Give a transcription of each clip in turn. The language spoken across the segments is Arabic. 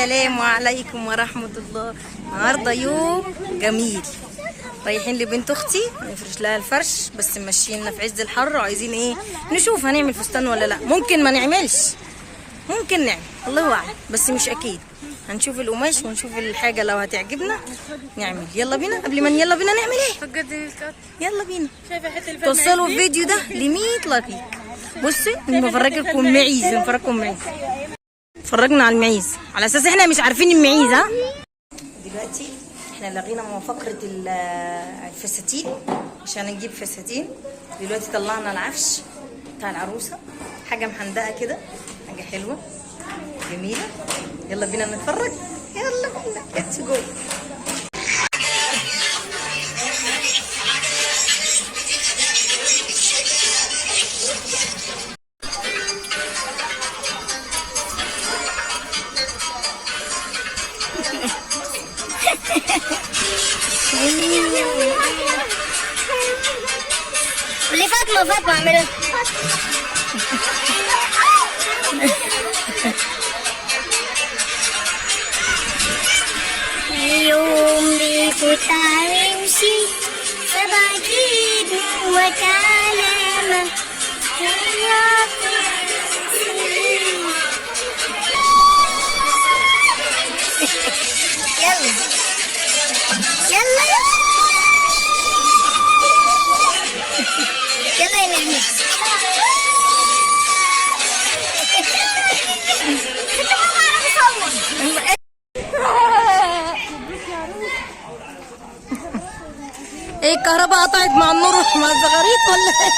السلام عليكم ورحمة الله. النهارده يوم جميل، رايحين لبنت اختي نفرش لها الفرش، بس ماشييننا في عز الحر وعايزين ايه نشوف هنعمل فستان ولا لا. ممكن ما نعملش، ممكن نعمل، الله اعلم، بس مش اكيد. هنشوف القماش ونشوف الحاجه لو هتعجبنا نعمل. يلا بينا. قبل ما يلا بينا نعمل ايه؟ يلا بينا. توصلوا الفيديو ده ل 100 لايك. بصي بنفرجكم معيز، فرجنا على المعيز على اساس احنا مش عارفين المعيز. ها دلوقتي احنا لغينا من فقره الفساتين عشان نجيب فساتين. دلوقتي طلعنا العفش بتاع العروسه، حاجه محندقه كده، حاجه حلوه جميله. يلا بينا نتفرج، يلا بينا، ليتس جو. اللي فاطمة اعملها. اليوم بيفوت عيشي سبعين وكلامة يلا يلا يلا يا نهي. ايه الكهرباء قطعت مع النور مع الزغاريط ولا ايه؟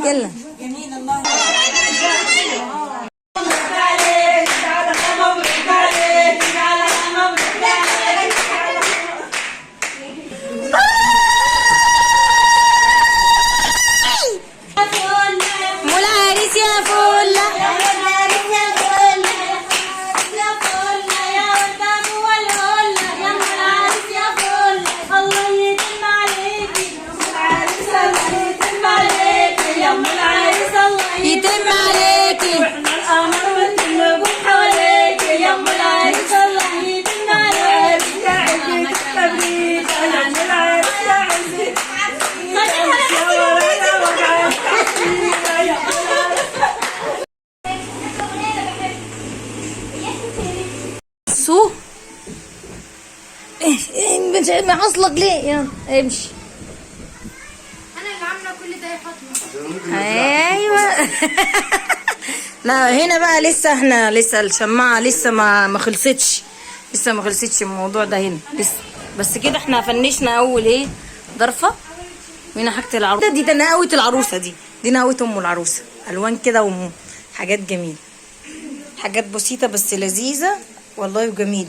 يلا سو ايه معصلك ليه؟ يلا امشي. انا اللي عامله كل ده يا فاطمه. ايوه. لا هنا بقى لسه احنا لسه الشماعه لسه ما خلصتش، لسه ما خلصتش الموضوع ده هنا لسه. بس كده احنا فنشنا اول ايه ضرفه. وهنا حاجه العروسه دي، ده نقاوه العروسه دي نقاوه ام العروسه، الوان كده وحاجات جميله، حاجات بسيطه بس لذيذه والله وجميل.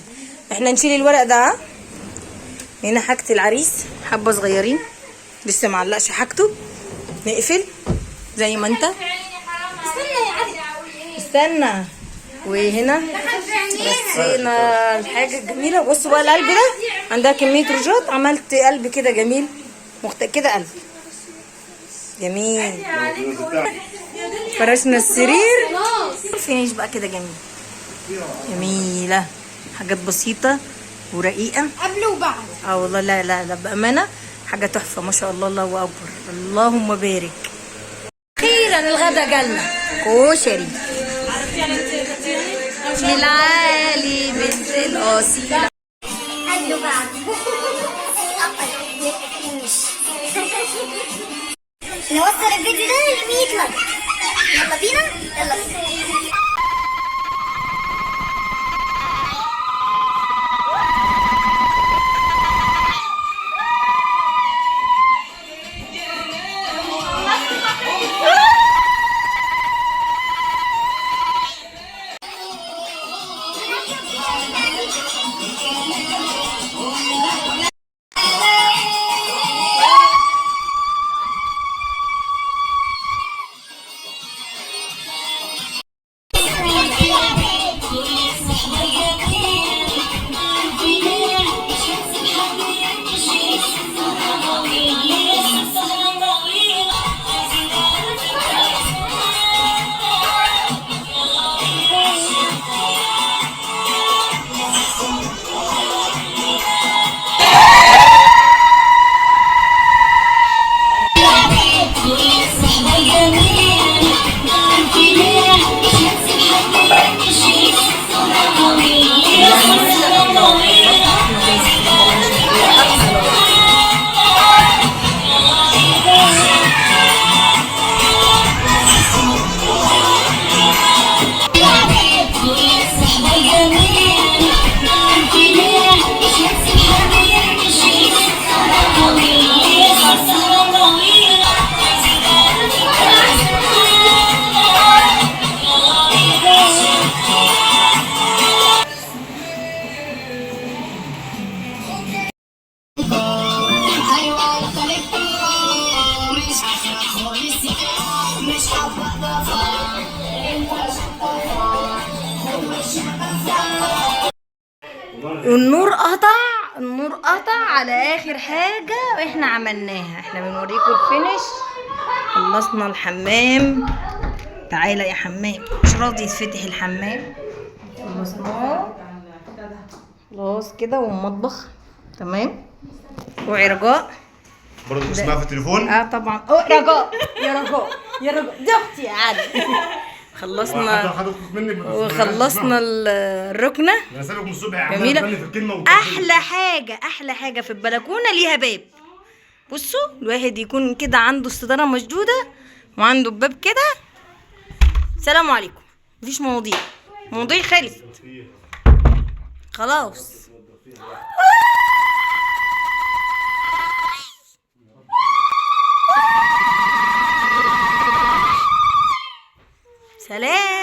احنا نشيل الورق ده. هنا حاجه العريس حبه صغيرين لسه معلقش حاجته، نقفل زي ما انت. استنى. وهنا رصينا الحاجه الجميله. بصوا بقى القلب ده، عندها كميه رجات، عملت قلب كده جميل كده قلب جميل. فرشنا السرير، فينيش بقى كده جميله، حاجات بسيطه ورقيقه قبل وبعد. والله. لا بامانه حاجة تحفة ما شاء الله، الله أكبر، اللهم بارك. أخيرا الغدا جالنا، كشري للعالي بنت الأصيلة. نوصل الفيديو ده ل 100 لايك. يلا بينا يلا بينا. النور قطع، النور قطع على اخر حاجة احنا عملناها. احنا بنوريكم الفينش. خلصنا الحمام. تعالى يا حمام، مش راضي يتفتح الحمام. خلصناه خلاص كده، والمطبخ تمام. وعرجاء برضه اسمها في التليفون. طبعا. رجاء يا رجاء يا رجاء، دي اختي يا علي. خلصنا وخلصنا الركنه. انا سابق من الصبح يا عم جميله. في الكلمه احلى حاجه، احلى حاجه في البلكونه ليها باب. بصوا، الواحد يكون كده عنده الستاره مشدوده وعنده باب كده. سلام عليكم، مفيش مواضيع، مواضيع خلصت خلاص. سلام.